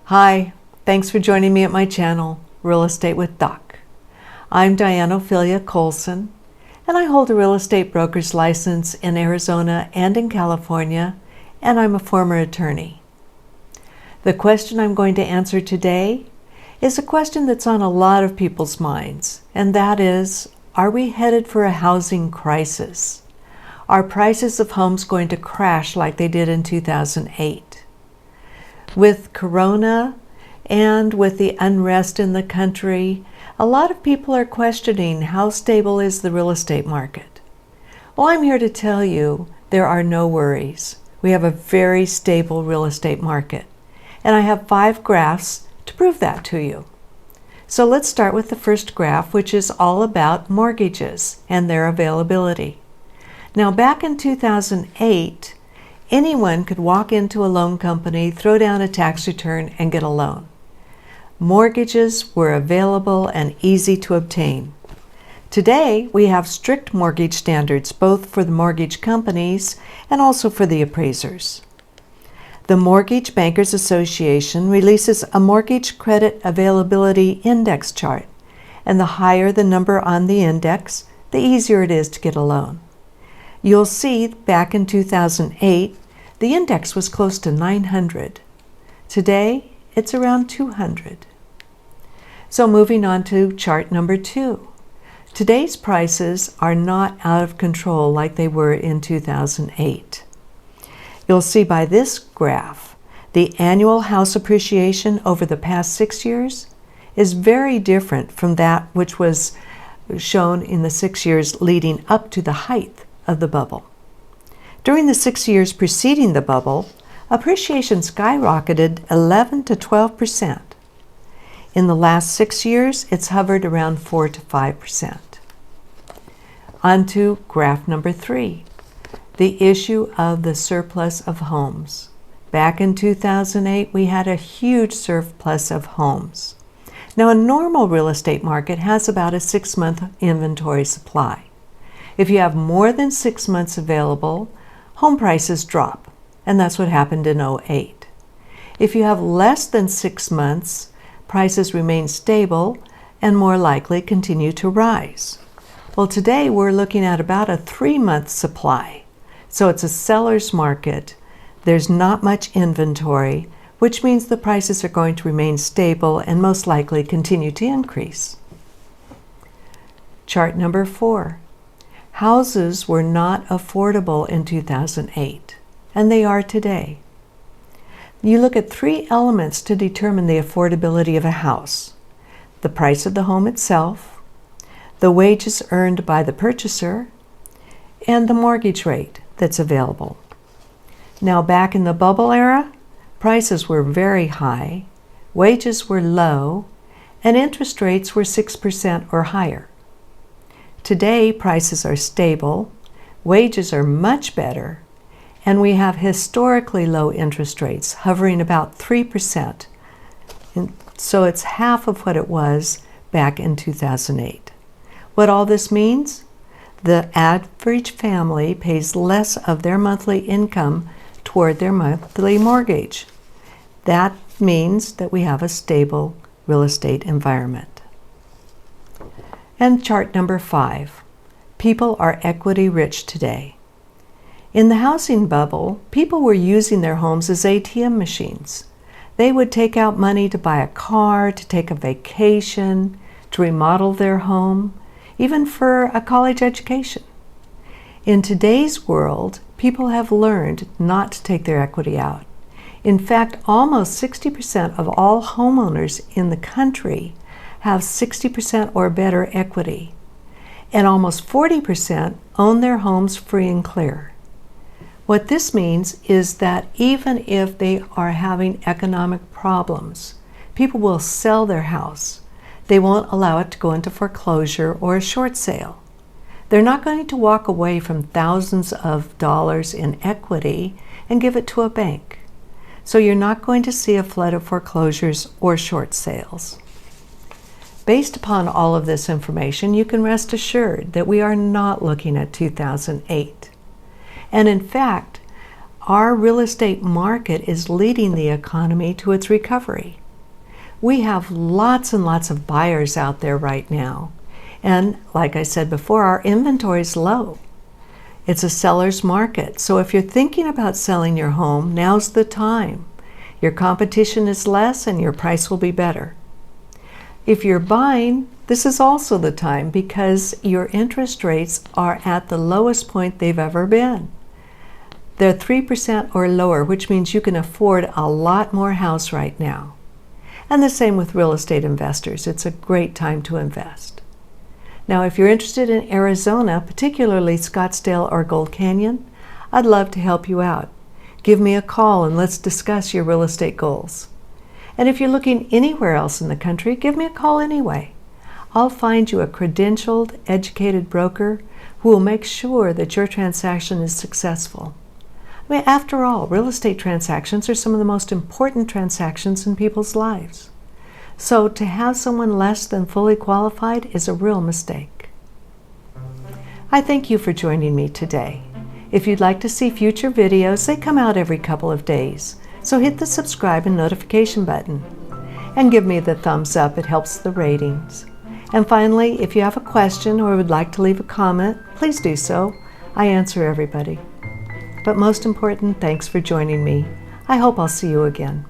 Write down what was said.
Hi, thanks for joining me at my channel, Real Estate with Doc. I'm Dianne OPHELIA COLSON, and I hold a real estate broker's license in Arizona and in California, and I'm a former attorney. The question I'm going to answer today is a question that's on a lot of people's minds, and that is, are we headed for a housing crisis? Are prices of homes going to crash like they did in 2008? With Corona and with the unrest in the country, a lot of people are questioning how stable is the real estate market. Well, I'm here to tell you there are no worries. We have a very stable real estate market, and I have 5 graphs to prove that to you. So let's start with the first graph, which is all about mortgages and their availability. Now, back in 2008, anyone could walk into a loan company, throw down a tax return, and get a loan. Mortgages were available and easy to obtain. Today, we have strict mortgage standards, both for the mortgage companies and also for the appraisers. The Mortgage Bankers Association releases a mortgage credit availability index chart, and the higher the number on the index, the easier it is to get a loan. You'll see back in 2008, the index was close to 900. Today, it's around 200. So moving on to chart number 2. Today's prices are not out of control like they were in 2008. You'll see by this graph, the annual house appreciation over the past 6 years is very different from that which was shown in the 6 years leading up to the height of the bubble. During the 6 years preceding the bubble, appreciation skyrocketed 11 to 12%. In the last 6 years, it's hovered around 4 to 5%. On to graph number 3, the issue of the surplus of homes. Back in 2008, we had a huge surplus of homes. Now, a normal real estate market has about a 6-month inventory supply. If you have more than 6 months available, home prices drop, and that's what happened in 2008. If you have less than 6 months, prices remain stable and more likely continue to rise. Well, today we're looking at about a 3-month supply, so it's a seller's market. There's not much inventory, which means the prices are going to remain stable and most likely continue to increase. Chart number 4. Houses were not affordable in 2008, and they are today. You look at 3 elements to determine the affordability of a house: the price of the home itself, the wages earned by the purchaser, and the mortgage rate that's available. Now, back in the bubble era, prices were very high, wages were low, and interest rates were 6% or higher. Today, prices are stable, wages are much better, and we have historically low interest rates, hovering about 3%. And so it's half of what it was back in 2008. What all this means? The average family pays less of their monthly income toward their monthly mortgage. That means that we have a stable real estate environment. And chart number 5. People are equity rich today. In the housing bubble, people were using their homes as ATM machines. They would take out money to buy a car, to take a vacation, to remodel their home, even for a college education. In today's world, people have learned not to take their equity out. In fact, almost 60% of all homeowners in the country have 60% or better equity, and almost 40% own their homes free and clear. What this means is that even if they are having economic problems, people will sell their house. They won't allow it to go into foreclosure or a short sale. They're not going to walk away from thousands of dollars in equity and give it to a bank. So you're not going to see a flood of foreclosures or short sales. Based upon all of this information, you can rest assured that we are not looking at 2008. And in fact, our real estate market is leading the economy to its recovery. We have lots and lots of buyers out there right now. And like I said before, our inventory is low. It's a seller's market. So if you're thinking about selling your home, now's the time. Your competition is less and your price will be better. If you're buying, this is also the time because your interest rates are at the lowest point they've ever been. They're 3% or lower, which means you can afford a lot more house right now. And the same with real estate investors. It's a great time to invest. Now, if you're interested in Arizona, particularly Scottsdale or Gold Canyon, I'd love to help you out. Give me a call and let's discuss your real estate goals. And if you're looking anywhere else in the country, give me a call anyway. I'll find you a credentialed, educated broker who will make sure that your transaction is successful. I mean, after all, real estate transactions are some of the most important transactions in people's lives. So to have someone less than fully qualified is a real mistake. I thank you for joining me today. If you'd like to see future videos, they come out every couple of days. So hit the subscribe and notification button. And give me the thumbs up, it helps the ratings. And finally, if you have a question or would like to leave a comment, please do so. I answer everybody. But most important, thanks for joining me. I hope I'll see you again.